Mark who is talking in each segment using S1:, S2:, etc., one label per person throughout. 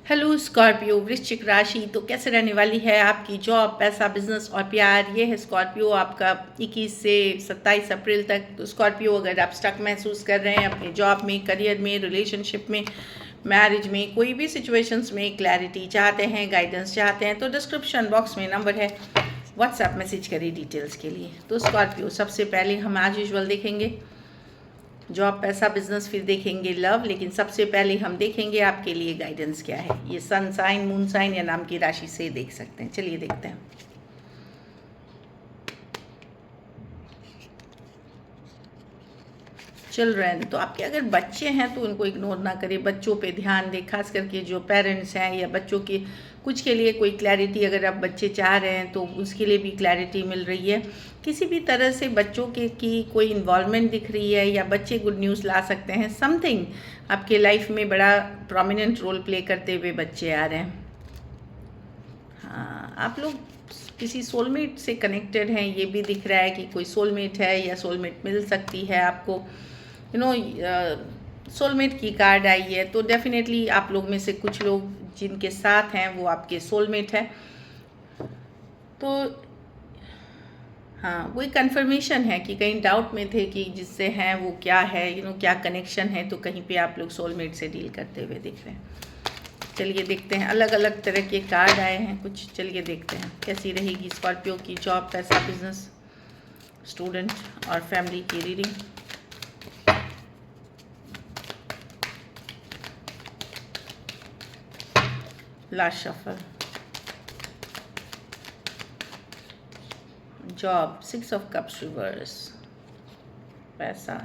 S1: Hello Scorpio वृश्चिक राशि। तो कैसे रहने वाली है आपकी जॉब, पैसा, बिजनेस और प्यार। ये है स्कॉर्पियो आपका 21 से 27 अप्रैल तक। तो स्कॉर्पियो, अगर आप स्टक महसूस कर रहे हैं अपने जॉब में, करियर में, रिलेशनशिप में, मैरिज में, कोई भी सिचुएशंस में क्लैरिटी चाहते हैं, गाइडेंस चाहते हैं, तो डिस्क्रिप्शन बॉक्स में नंबर है, व्हाट्सएप मैसेज करिए डिटेल्स के लिए। तो स्कॉर्पियो, सबसे पहले हम आज यूजुअल देखेंगे जॉब, पैसा, बिजनेस, फिर देखेंगे लव, लेकिन सबसे पहले हम देखेंगे आपके लिए गाइडेंस क्या है। ये सन साइन, मून साइन या नाम की राशि से देख सकते हैं। चलिए देखते हैं। चिल्ड्रन, तो आपके अगर बच्चे हैं तो उनको इग्नोर ना करें, बच्चों पे ध्यान दें, खास करके जो पेरेंट्स हैं या बच्चों के कुछ के लिए कोई क्लैरिटी अगर आप बच्चे चाह रहे हैं तो उसके लिए भी क्लैरिटी मिल रही है। किसी भी तरह से बच्चों के की कोई इन्वॉल्वमेंट दिख रही है या बच्चे गुड न्यूज़ ला सकते हैं। समथिंग आपके लाइफ में बड़ा प्रोमिनेंट रोल प्ले करते हुए बच्चे आ रहे हैं। हाँ, आप लोग किसी सोलमेट से कनेक्टेड हैं, ये भी दिख रहा है कि कोई सोलमेट है या सोलमेट मिल सकती है आपको। सोलमेट की कार्ड आई है, तो डेफिनेटली आप लोग में से कुछ लोग जिनके साथ हैं वो आपके सोलमेट है। तो हाँ, वही कंफर्मेशन है कि कहीं डाउट में थे कि जिससे हैं वो क्या है, क्या कनेक्शन है, तो कहीं पे आप लोग सोलमेट से डील करते हुए दिख रहे हैं। चलिए देखते हैं, अलग अलग तरह के कार्ड आए हैं कुछ। चलिए देखते हैं कैसी रहेगी स्कॉर्पियो की जॉब, पैसा, बिजनेस, स्टूडेंट और फैमिली की reading. Last shuffle, job, 6 of cups reverse, पैसा,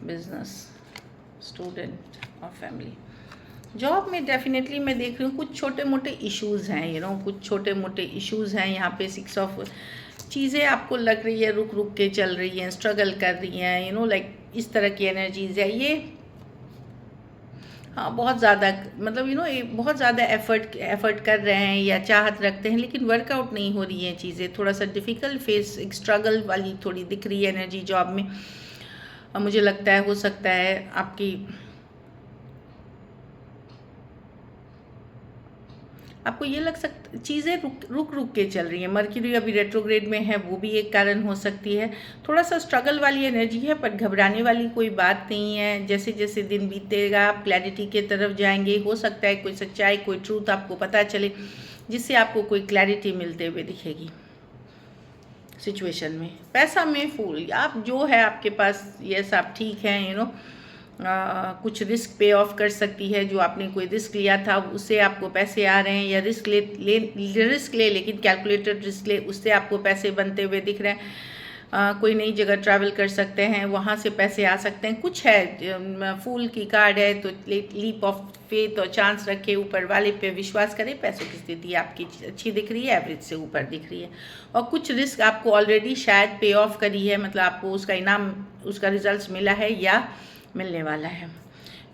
S1: बिजनेस, स्टूडेंट और फैमिली। जॉब में डेफिनेटली मैं देख रही हूँ कुछ छोटे मोटे इश्यूज़ हैं, कुछ छोटे मोटे इश्यूज़ हैं यहाँ पे। 6 ऑफ चीज़ें आपको लग रही है रुक रुक के चल रही हैं, स्ट्रगल कर रही हैं, लाइक इस तरह की एनर्जीज है ये। हाँ, बहुत ज़्यादा मतलब बहुत ज़्यादा एफर्ट कर रहे हैं या चाहत रखते हैं, लेकिन वर्कआउट नहीं हो रही हैं चीज़ें। थोड़ा सा डिफ़िकल्ट फेस, एक स्ट्रगल वाली थोड़ी दिख रही है एनर्जी जॉब में। मुझे लगता है हो सकता है आपको ये लग सकता चीज़ें रुक के चल रही हैं। मर्क्यूरी अभी रेट्रोग्रेड में है, वो भी एक कारण हो सकती है। थोड़ा सा स्ट्रगल वाली एनर्जी है, पर घबराने वाली कोई बात नहीं है। जैसे जैसे दिन बीतेगा आप क्लैरिटी के तरफ जाएंगे। हो सकता है कोई सच्चाई, कोई ट्रूथ आपको पता चले, जिससे आपको कोई क्लैरिटी मिलते हुए दिखेगी सिचुएशन में। पैसा में फूल, आप जो है आपके पास, यस आप ठीक हैं, कुछ रिस्क पे ऑफ कर सकती है। जो आपने कोई रिस्क लिया था उससे आपको पैसे आ रहे हैं, या रिस्क ले लेकिन कैलकुलेटेड रिस्क ले, उससे आपको पैसे बनते हुए दिख रहे हैं। कोई नई जगह ट्रैवल कर सकते हैं, वहाँ से पैसे आ सकते हैं। कुछ है, फूल की कार्ड है, तो लीप ऑफ फेथ और चांस रखे, ऊपर वाले पे विश्वास करें। पैसों की स्थिति आपकी अच्छी दिख रही है, एवरेज से ऊपर दिख रही है। और कुछ रिस्क आपको ऑलरेडी शायद पे ऑफ करी है, मतलब आपको उसका इनाम, उसका रिजल्ट मिला है या मिलने वाला है।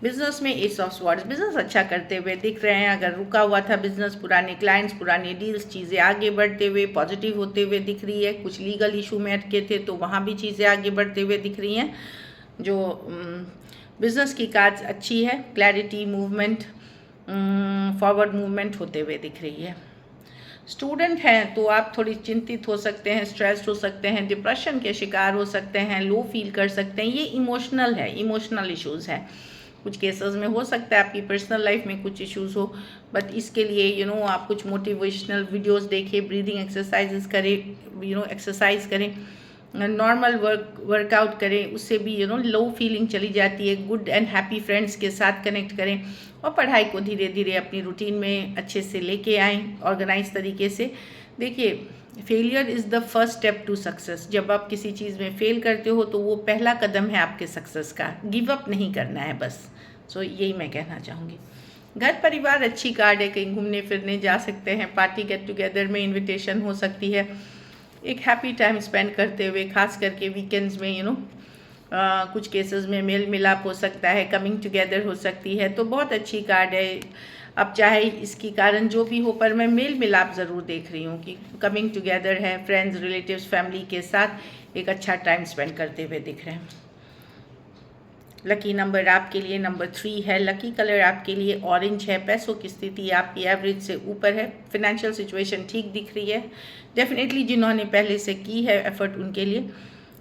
S1: बिजनेस में एस ऑफ स्वॉर्ड्स, बिजनेस अच्छा करते हुए दिख रहे हैं। अगर रुका हुआ था बिजनेस, पुराने क्लाइंट्स, पुराने डील्स, चीज़ें आगे बढ़ते हुए, पॉजिटिव होते हुए दिख रही है। कुछ लीगल इशू में अटके थे तो वहाँ भी चीज़ें आगे बढ़ते हुए दिख रही हैं। जो बिजनेस की काज अच्छी है, क्लैरिटी, मूवमेंट, फॉरवर्ड मूवमेंट होते हुए दिख रही है। स्टूडेंट हैं तो आप थोड़ी चिंतित हो सकते हैं, स्ट्रेस्ड हो सकते हैं, डिप्रेशन के शिकार हो सकते हैं, लो फील कर सकते हैं। ये इमोशनल है, इमोशनल इश्यूज़ है। कुछ केसेस में हो सकता है आपकी पर्सनल लाइफ में कुछ इश्यूज़ हो, बट इसके लिए आप कुछ मोटिवेशनल वीडियोस देखें, ब्रीदिंग एक्सरसाइजेस करें, एक्सरसाइज करें, नॉर्मल वर्कआउट करें, उससे भी लो फीलिंग चली जाती है। गुड एंड हैप्पी फ्रेंड्स के साथ कनेक्ट करें और पढ़ाई को धीरे धीरे अपनी रूटीन में अच्छे से लेके आएँ, ऑर्गेनाइज तरीके से। देखिए, failure is the first step to success. जब आप किसी चीज़ में फेल करते हो तो वो पहला कदम है आपके सक्सेस का। गिव अप नहीं करना है बस। सो यही मैं कहना चाहूँगी। घर परिवार अच्छी कार्ड है, कहीं घूमने फिरने जा सकते हैं, पार्टी गेट टुगेदर में इनविटेशन हो सकती है, एक हैप्पी टाइम स्पेंड करते हुए, खास करके वीकेंड्स में कुछ केसेस में मेल मिलाप हो सकता है, कमिंग टुगेदर हो सकती है। तो बहुत अच्छी कार्ड है। अब चाहे इसकी कारण जो भी हो, पर मैं मेल मिलाप ज़रूर देख रही हूँ कि कमिंग टुगेदर है, फ्रेंड्स, रिलेटिव्स, फैमिली के साथ एक अच्छा टाइम स्पेंड करते हुए दिख रहे हैं। लकी नंबर आपके लिए नंबर 3 है। लकी कलर आपके लिए ऑरेंज है। पैसों की स्थिति आपकी एवरेज से ऊपर है। फिनेंशियल सिचुएशन ठीक दिख रही है। डेफिनेटली जिन्होंने पहले से की है एफर्ट उनके लिए,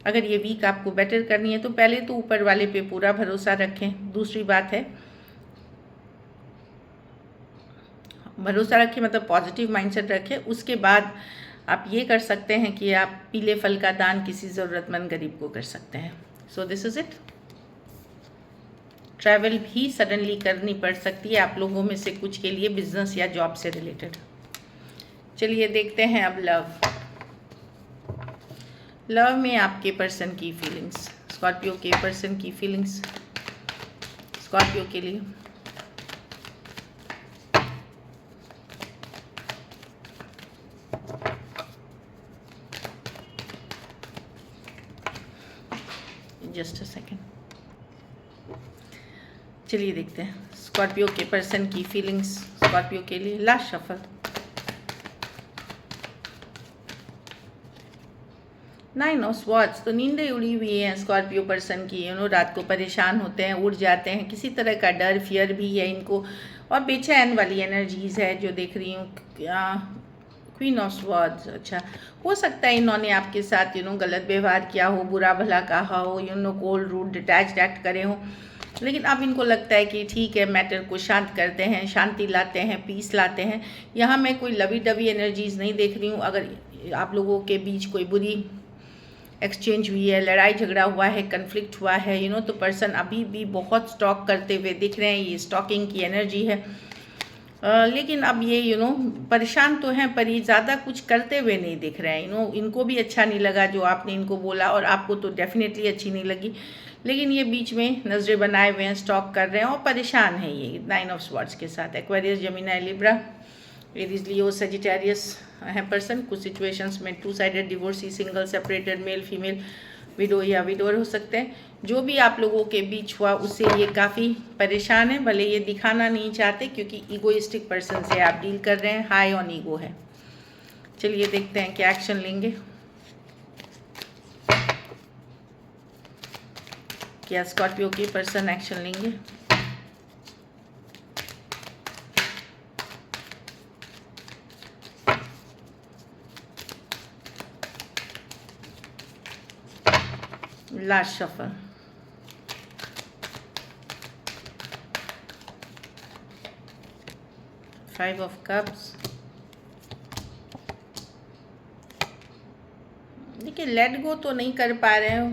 S1: अगर ये वीक आपको बेटर करनी है तो पहले तो ऊपर वाले पे पूरा भरोसा रखें। दूसरी बात है, भरोसा रखें मतलब पॉजिटिव माइंडसेट रखें। उसके बाद आप ये कर सकते हैं कि आप पीले फल का दान किसी ज़रूरतमंद गरीब को कर सकते हैं। So this is it. Travel भी सडनली करनी पड़ सकती है आप लोगों में से कुछ के लिए, बिजनेस या जॉब से रिलेटेड। चलिए देखते हैं अब लव में आपके पर्सन की फीलिंग्स, स्कॉर्पियो के पर्सन की फीलिंग्स स्कॉर्पियो के लिए। Just a second. चलिए देखते हैं स्कॉर्पियो के पर्सन की फीलिंग्स स्कॉर्पियो के लिए। Last shuffle. Nine of swords. तो नींदें उड़ी हुई हैं स्कॉर्पियो पर्सन की। रात को परेशान होते हैं, उड़ जाते हैं, किसी तरह का डर फियर भी है इनको, और बेचैन वाली एनर्जीज है जो देख रही हूँ। Queen of swords. अच्छा, हो सकता है इन्होंने आपके साथ गलत व्यवहार किया हो, बुरा भला कहा हो, कोल्ड रूड डिटैच्ड एक्ट करे हो, लेकिन अब इनको लगता है कि ठीक है, मैटर को शांत करते हैं, शांति लाते हैं, पीस लाते हैं। यहाँ मैं कोई लवी डवी एनर्जीज नहीं देख रही हूँ। अगर आप लोगों के बीच कोई बुरी एक्सचेंज हुई है, लड़ाई झगड़ा हुआ है, कन्फ्लिक्ट हुआ है, तो पर्सन अभी भी बहुत स्टॉक करते हुए दिख रहे हैं। ये स्टॉकिंग की एनर्जी है। लेकिन अब ये परेशान तो हैं, पर ये ज़्यादा कुछ करते हुए नहीं दिख रहे हैं। इनको भी अच्छा नहीं लगा जो आपने इनको बोला, और आपको तो डेफिनेटली अच्छी नहीं लगी, लेकिन ये बीच में नज़रें बनाए हुए हैं, स्टॉक कर रहे हैं और परेशान हैं ये नाइन ऑफ स्वॉर्ड्स के साथ। Aquarius, Gemini, Libra, Aries, Leo, Sagittarius है पर्सन। कुछ सिचुएशंस में 2 sided divorcee, single, separated, male female, window या विडोर हो सकते हैं। जो भी आप लोगों के बीच हुआ उससे ये काफ़ी परेशान है, भले ये दिखाना नहीं चाहते क्योंकि ईगोइस्टिक पर्सन से आप डील कर रहे हैं, हाई ऑन ईगो है। चलिए देखते हैं क्या एक्शन लेंगे। क्या स्कॉर्पियो के पर्सन एक्शन लेंगे? Last shuffle. Five of cups. देखिए, लेट गो तो नहीं कर पा रहे हो,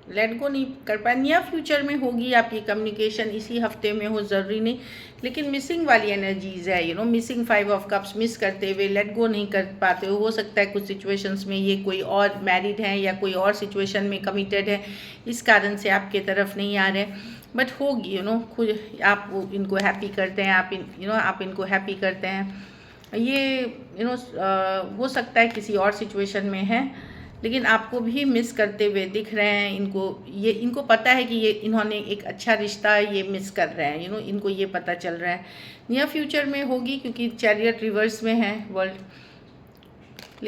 S1: लेट गो नहीं कर पाए। नियर फ्यूचर में होगी आपकी कम्युनिकेशन, इसी हफ्ते में हो, ज़रूरी नहीं, लेकिन मिसिंग वाली एनर्जीज है। मिसिंग 5 ऑफ कप्स, मिस करते हुए लेट गो नहीं कर पाते हो सकता है कुछ सिचुएशंस में ये कोई और मैरिड है या कोई और सिचुएशन में कमिटेड है, इस कारण से आपके तरफ नहीं आ रहे, बट होगी। खुद आप इनको हैप्पी करते हैं, आप इनको हैप्पी करते हैं। ये हो सकता है किसी और सिचुएशन में है, लेकिन आपको भी मिस करते हुए दिख रहे हैं। इनको पता है कि ये इन्होंने एक अच्छा रिश्ता ये मिस कर रहे हैं। इनको ये पता चल रहा है। नियर फ्यूचर में होगी क्योंकि चैरियट रिवर्स में है वर्ल्ड।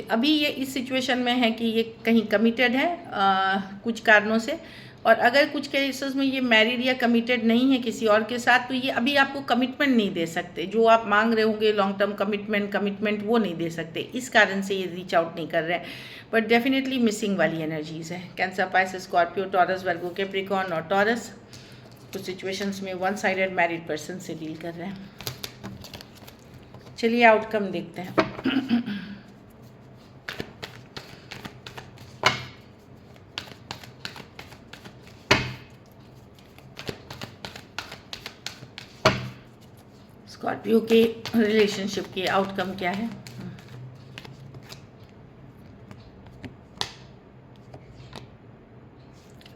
S1: अभी ये इस सिचुएशन में है कि ये कहीं कमिटेड है कुछ कारणों से, और अगर कुछ केसेस में ये मैरिड या कमिटेड नहीं है किसी और के साथ, तो ये अभी आपको कमिटमेंट नहीं दे सकते। जो आप मांग रहे होंगे लॉन्ग टर्म कमिटमेंट वो नहीं दे सकते, इस कारण से ये रीच आउट नहीं कर रहे हैं, बट डेफिनेटली मिसिंग वाली एनर्जीज है। कैंसर, पाइसेस, स्कॉर्पियो, टॉरस, वर्गो, कैप्रिकॉर्न और टॉरस कुछ सिचुएशंस में वन साइडेड मैरिड पर्सन से डील कर रहे हैं। चलिए आउटकम देखते हैं। स्कॉर्पियो के रिलेशनशिप के आउटकम क्या है?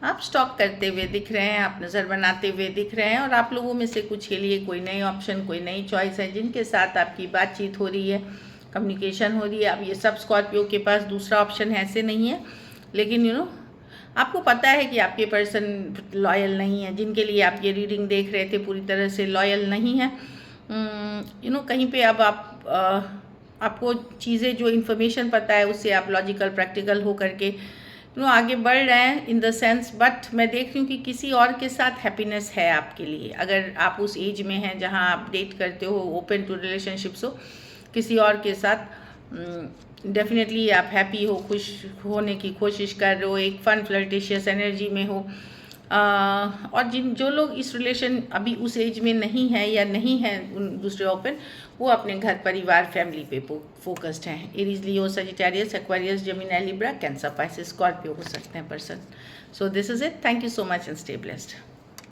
S1: आप स्टॉक करते हुए दिख रहे हैं, आप नज़र बनाते हुए दिख रहे हैं, और आप लोगों में से कुछ के लिए कोई नई ऑप्शन, कोई नई चॉइस है जिनके साथ आपकी बातचीत हो रही है, कम्युनिकेशन हो रही है। अब ये सब स्कॉर्पियो के पास दूसरा ऑप्शन ऐसे नहीं है, लेकिन आपको पता है कि आपके पर्सन लॉयल नहीं है, जिनके लिए आप ये रीडिंग देख रहे थे पूरी तरह से लॉयल नहीं है। कहीं पे अब आपको चीज़ें जो इन्फॉर्मेशन पता है उससे आप लॉजिकल प्रैक्टिकल हो करके आगे बढ़ रहे हैं इन द सेंस, बट मैं देख रही हूँ कि किसी और के साथ हैप्पीनेस है आपके लिए। अगर आप उस एज में हैं जहाँ आप डेट करते हो, ओपन टू रिलेशनशिप्स हो किसी और के साथ, डेफिनेटली आप हैप्पी हो, खुश होने की कोशिश कर रहे हो, एक फन फ्लर्टिशियस एनर्जी में हो। और जो लोग इस रिलेशन अभी उस एज में नहीं है या नहीं है दूसरे ओपन, वो अपने घर परिवार फैमिली पे फोकस्ड हैं। Aries, Leo, Sagittarius, Aquarius, Gemini, Libra, Cancer, Pisces, Scorpio हो सकते हैं person. So this is it. Thank you so much and stay blessed.